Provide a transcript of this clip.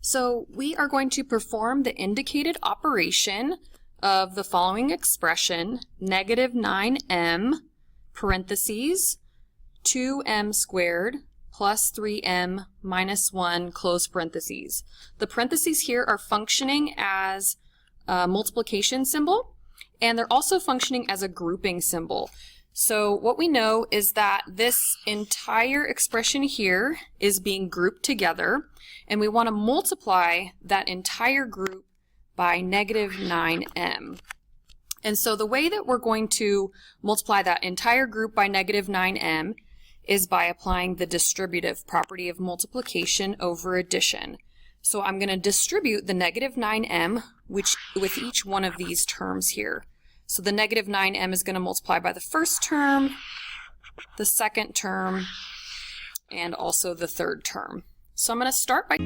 So we are going to perform the indicated operation of the following expression, negative 9m parentheses 2m squared plus 3m minus 1 close parentheses. The parentheses here are functioning as a multiplication symbol, and they're also functioning as a grouping symbol. So what we know is that this entire expression here is being grouped together, and we want to multiply that entire group by negative 9m. And so the way that we're going to multiply that entire group by negative 9m is by applying the distributive property of multiplication over addition. So I'm going to distribute the negative 9m with each one of these terms here. So the negative 9m is going to multiply by the first term, the second term, and also the third term. So I'm going to start by